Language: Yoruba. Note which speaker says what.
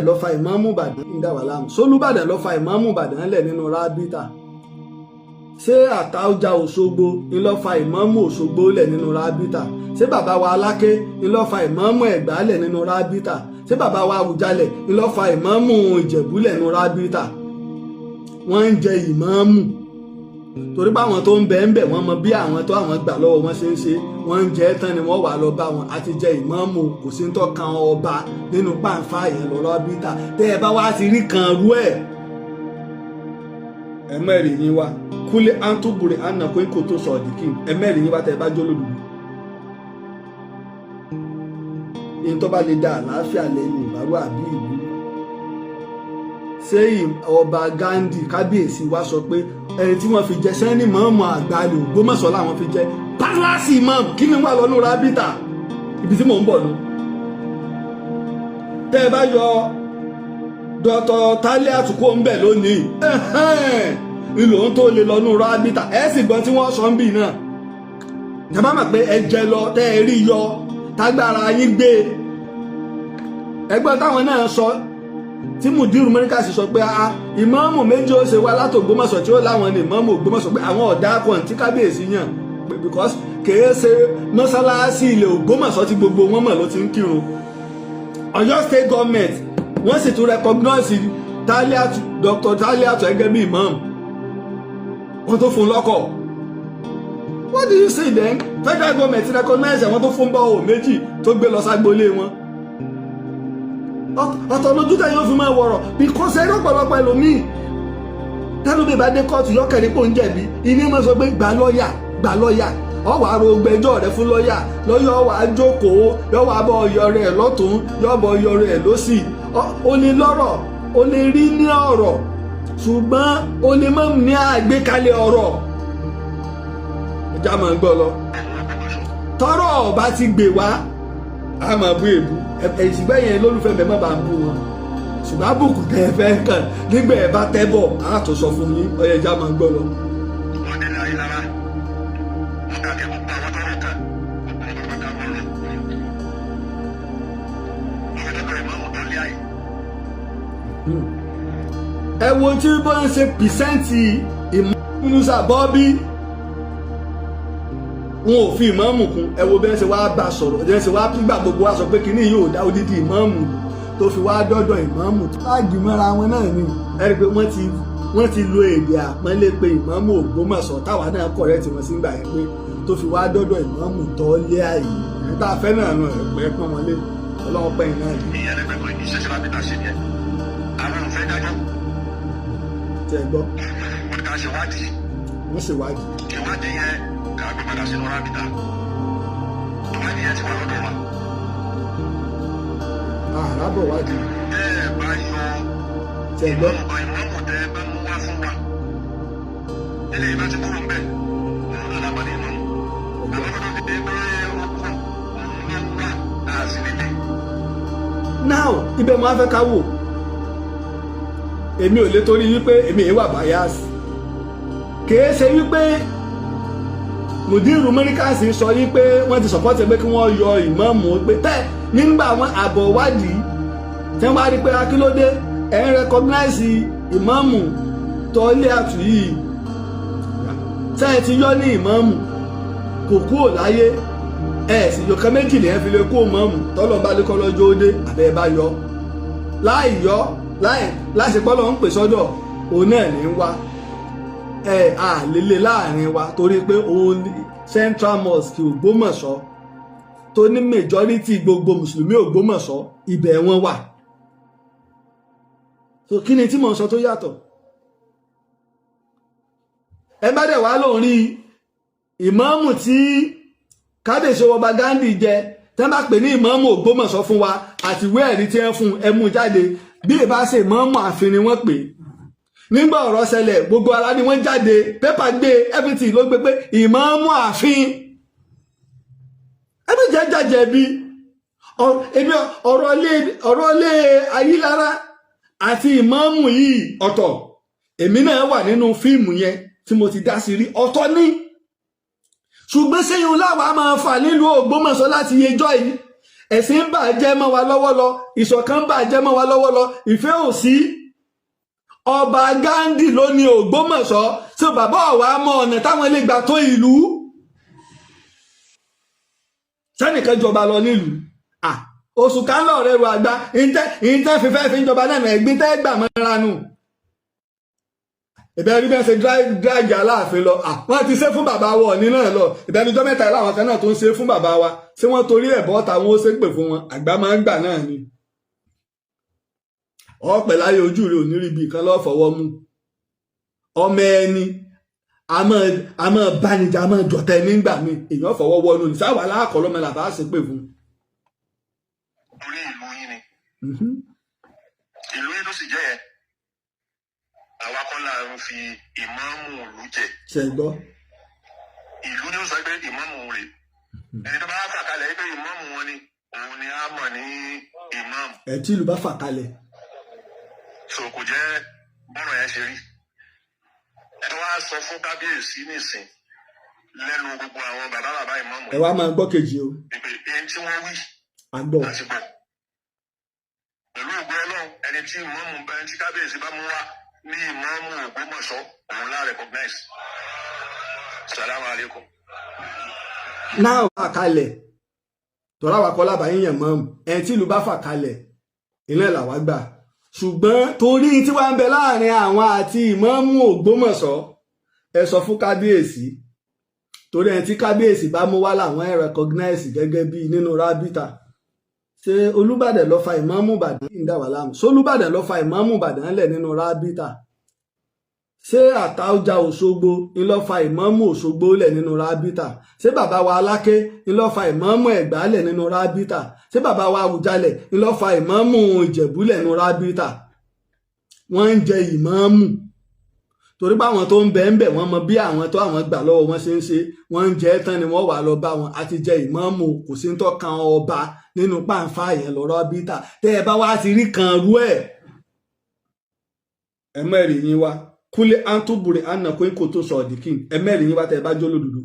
Speaker 1: lọ fa ìmáàmù Ìbàdàn ń dà wá láàmú sólúbàdàn lọ fa ìmáàmù Ìbàdàn lẹ̀ nínú rábítà ṣé Àtaọ́jà Òṣogbo ń lọ fa ìmáàmù Òṣogbo lẹ̀ nínú rábítà ṣé bàbá wa Aláké ń lọ fa ìmáàmù Ẹ̀gbá lẹ̀ nínú rábítà ṣé bàbá wa Àwùjalẹ̀ ń lọ fa ìmáàmù Ìjẹ̀bú lẹ̀ nínú rábítà wọ́n ń jẹ ìmáàmù torí pé àwọn tó ń bẹ ń bẹ wọ́n mọ bí àwọn tó àwọn gbà lọ́wọ́ wọn ṣe ń ṣe wọ́n ń jẹ tán ni wọ́n wà lọ bá wọn àti jẹ ìmáàmù kò sí ń tọ́ kan ọba nínú pàǹfà yẹn lọ́rọ́ bíta tẹ́ ẹ bá wá ti rí kan rú ẹ̀ ẹ mẹ́rin yín wá kúlẹ̀ àǹtúbùrì ànàkó ikò tó sọ ọ̀dìkì ẹ mẹ́rin yín wá tẹ́ ẹ bá jólódù ìyẹn tó bá lè dá àlàáfíà lẹ́yìn ìbárò àbí ìlú ṣé ọba Gandhi kábíyèsí wa sọ pé ẹni tí wọ́n fi jẹ sẹ́ni mọ́ọ̀mù àgbàlẹ̀ Ògbómọ̀ṣọ́ làwọn fi jẹ pálásì mọ́ọ̀mù kí ni wà lọ́nù rábítà ibi tí mò ń bọ̀ nù. tẹ́ ẹ bá yọ dọ́tọ̀ tálẹ́ àtúkò ń bẹ̀ lónìí ìlò ń tó lè lọ́nù rábítà ẹ sì gbọ́n tí wọ́n sọ ń bì náà. tẹ́ bá mọ̀ pé ẹ jẹ lọ tẹ́ ẹ rí yọ tágbára yín gbé ẹgbẹ́ táwọn náà sọ tí mùdírù mẹ́ríkà sì sọ pé ìmáàmù méjì ó ṣe wá látògbómọ̀ṣọ́ tí ó láwọn ní ìmáàmù Ògbómọ̀ṣọ́ pé àwọn ọ̀dà kan tí kábíyèsí yàn because kèé ṣe mọ́sálásí ilẹ̀ Ògbómọ̀ṣọ́ tí gbogbo wọn mọ̀ ló ti ń kírun Ọ̀yọ́ state government wọ́n sì tún recognize Dr. Taliatu gẹ́gẹ́ bí ìmáàmù wọ́n tó fún lọ́kọ̀ what do you say then federal government recognize àwọn tó fún bọ́ọ̀ méjì tó gbé lọ ságbólé wọn ọ̀tọ̀ lójú tẹ̀ yóò fi máa wọ̀rọ̀ because ẹ̀rọ ọ̀pọ̀lọpọ̀ ẹlòmíì tẹ́lómi bá dé kóòtù yọkẹ̀rí pò ń jẹ̀bi ìní máa sọ pé gbà lọ́ọ̀yà ọ wàá ro gbẹ́jọ́ rẹ fún lọ́ọ̀yà wàá jókòó yọ wàá bọ ọyọ rẹ lọ́tún yọ bọ ọyọ rẹ lọ́sì ó ní lọ́rọ̀ ó lè rí ní ọ̀rọ̀ ṣùgbọ́n ó lè má ní àgbékalẹ̀ ọ̀rọ̀ ìjà máa ń gbọ́ lọ tọ́rọ̀ ọba ti gbè wá a máa bú èbú ìṣùgbọ́n yẹn lólùfẹ́ mi má bàa bú wọn ṣùgbọ́n àbùkù tẹ ẹ fẹ́ kàn nígbà ẹ bá tẹ́ bọ̀ á tó sọ fún yín ọyẹ ìjà máa ń gbọ́ lọ. ẹ wo tí wọ́n ń ṣe pìsẹ́ǹtì ìmọ̀ọ́nùsà bọ́bí wọn ò fi ìmáàmù kún ẹ wo bẹ́ẹ̀ ṣe wá bá sọ̀rọ̀ ẹ ṣe wá gbà gbogbo wa sọ pé kínní yóò dá odidi ìmáàmù tó fi wá dọ́dọ̀ ìmáàmù láàgì mọ́ra wọn náà ni ẹ rí i pé wọ́n ti lo èdè àpọ́nlé pé ìmáàmù Ògbómọ̀ṣọ́ táwa náà kọ̀rẹ́ tí wọ́n sì ń gbà yẹn pé tó fi wá dọ́dọ̀ ìmáàmù tó lé àyè tá a fẹ́ náà ràn ẹ̀ pọ́n wọn lé ọlọ́wọ́ pẹ́yìn náà yìí.
Speaker 2: ìyẹn ẹgbẹ́ pé iṣẹ́ ṣe lábẹ́ tàṣe yẹn àwọn ò fẹ́ dájọ́.
Speaker 1: tẹ gbọ́.
Speaker 2: wọ́n ká ṣèwádìí.
Speaker 1: wọ́n ṣèwádìí.
Speaker 2: ìwádìí yẹn kà á gbé padà sínú rábìtà ìwádìí yẹn ti wà lọ́dọ̀ wa.
Speaker 1: àràbọ̀ wádìí.
Speaker 2: bẹ́ẹ̀ bá yọ
Speaker 1: tẹ gbọ́.
Speaker 2: ìmọ̀ọ́mù tẹ bá mú wá fún wa eléyìí bá ti kúrò ń bẹ̀ òun ló lábàdé inú àwọn tó ti dé bẹ́ẹ̀ ọkọ̀ òun ló wà láàsì nílé.
Speaker 1: now ibẹ̀ máa fẹ́ ká wò èmi ò lè torí wípé èmi ìwà bias kìí ṣe wípé mùdírù mẹ́ríkàsì sọ wípé wọ́n ti sọ̀pọ́tì pé kí wọ́n yọ ìmáàmù pé tẹ́ nígbà wọn àbọ̀ wádìí tí wọ́n bá rí pé akílódé ẹ̀ ń rẹ́kọ́gnáìsì ìmáàmù tọ́lé àtù yìí sẹ́yìn ti yọ ní ìmáàmù kò kúrò láyé ẹ̀ sì yọkan méjì lẹ́yìn fi lè kó ìmáàmù tọ́lọ̀ bá lékọ́ lọ́jọ́ òde àbẹ́ bá yọ láì yọ láìsèpọ́lọ́ ń pè sọ́dọ̀ òun náà ní wá àlélẹ̀ láàrin wa torí pé òun Central Mosque Ògbómọ̀ṣọ́ tó ní majority gbogbo mùsùlùmí Ògbómọ̀ṣọ́ ibẹ̀ wọn wà so kí ni tí mò ń sọ tó yàtọ̀ ẹ bá dẹ̀ wá lóun rí ìmáàmù tí kábíyèsí ọba Gandhi jẹ tẹ́ bá pè ní ìmáàmù Ògbómọ̀ṣọ́ fún wa àti ìwé ẹ̀rí tí ẹ fún ẹ mú jáde bí ìbá ṣe ìmáàmù ààfin ni wọ́n pè nígbà ọ̀rọ̀ ṣẹlẹ̀ gbogbo ara ni wọ́n jáde pépà gbé everything ló gbé pé ìmáàmù ààfin ẹbí jẹjẹjẹ bí ọ̀rọ̀ ilé Ayílára àti ìmáàmù yìí ọ̀tọ̀ èmi náà wà nínú fíìmù yẹn tí mo ti dá sí rí ọ̀tọ̀ ní ṣùgbọ́n sẹ́yìn láwa máa fà nílùú Ògbómọ̀ṣọ́ láti yẹjọ́ yìí ẹ̀sìn ń bàjẹ́ mọ́ wa lọ́wọ́ lọ ìṣọ̀kan ń bàjẹ́ mọ́ wa lọ́wọ́ lọ ìfẹ́ ò sí. Ọba Ghandi ló ní Ògbómọ̀ṣọ́ tí bàbá ọ̀wá mọ ọ̀nà táwọn ilé gbà tó ìlú. Sẹ́nìkan jọba lọ nílùú oṣù kan lọ rẹ̀ rù àgbà ìtẹ́ fífẹ́ fi ń jọba náà ẹ̀gbin tẹ́ gbà mọ́ra nù. Ìbẹ̀rù bẹ́ẹ̀ ṣe dráàgì Aláàfin lọ wọ́n ti ṣe fún bàbá wa Ọ̀ọ̀ni náà lọ ìbẹ̀rù ọjọ́ mẹ́ta láwọn kan náà tó ń ṣe fún bàbá wa ṣé wọ́n torí ẹ̀bọ́ táwọn ó ṣépè fún wọn àgbà máa ń gbà náà ni. Ọ̀pẹ̀ láyé ojú rẹ̀ ò ní rí ibi kan lọ́ọ́ fọwọ́ mú ọmọ ẹni a máa bánijà a máa jọ̀tẹ̀ nígbà mi èèyàn fọwọ́ wọnú ní sáwà aláàkọ́ lọ́mọ làbá ṣépè fún.
Speaker 2: Torí ìlú yín ni ìlú yín ló sì jẹ́ yẹn àwa kọ́ là ń fi ìmáàmù ìlú jẹ.
Speaker 1: Ṣé gbọ́?
Speaker 2: Ìlú ni ó sọ pé ìmáàmù rẹ̀ ẹni tó bá fà kalẹ̀ pé ìmáàmù wọn ni òun ni a mọ̀ ní ìmáàmù.
Speaker 1: Ẹ̀ tí ìlú bá fà kalẹ̀.
Speaker 2: So kò jẹ́ bọ́rọ̀ yẹn ṣe rí. Ẹ wá sọ fún kábíyèsí nìsín lẹ́nu gbogbo àwọn bàbá ìmáàmù.
Speaker 1: Ẹ wá máa gbọ́ kejì o.
Speaker 2: Ìpè ẹni tí wọ́n wí.
Speaker 1: Àgbọ̀.
Speaker 2: Láti gbọ́. Pẹ̀lú ògbó Ọlọ́run ẹni tí ìmáàmù ẹni tí kábíyèsí bá mú wá ní ìmáàmù Ògbómọ̀ṣọ́ òun la recognize. Salamu alaikum.
Speaker 1: Náà wà kalẹ̀ tọ́lá wa kọ́ lábàáyé yẹn mọ́mù ẹni tí ìlú bá fà kalẹ̀ iná làwa gbà ṣùgbọ́n torí tí wàá ń bẹ láàrin àwọn àti ìmáàmù Ògbómọ̀ṣọ́ ẹ sọ fún kábíyèsí torí ẹni tí kábíyèsí bá mú wá làwọn ẹ recognize gẹ́gẹ́ bí nínú rábítà ṣé Olúbàdàn ló fa ìmáàmù Ìbàdàn ń dà wá láàmú ṣé Olúbàdàn ló fa ìmáàmù Ìbàdàn lẹ̀ nínú rábítà ṣé Àtaọ́jà Òṣogbo ń lọ fa ìmáàmù Òṣogbo lẹ̀ nínú rábítà ṣé bàbá wa Aláké ń lọ fa ìmáàmù Ẹ̀gbá lẹ̀ nínú rábítà ṣé bàbá wa Àwùjalẹ̀ ń lọ fa ìmáàmù Ìjẹ̀bú lẹ̀ nínú rábítà wọ́n ń jẹ ìmáàmù torí pé àwọn tó ń bẹ ń bẹ wọ́n mọ bí àwọn tó àwọn gbà lọ́wọ́ wọn ṣe ń ṣe wọ́n ń jẹ tán ni wọ́n wà lọ bá wọn àti jẹ ìmáàmù kò sí ń tọ́kan ọba nínú pàǹfà yẹn lọ́rọ́ bítà tẹ́ ẹ bá wá ti rí kan rú ẹ̀ ẹ mẹ́rin yín wá kúlẹ̀ àǹtúbùrẹ̀ ànàkó kò tó sọ ọ̀dìkín ẹ mẹ́rin yín wá tẹ́ ẹ bá jó lódodo.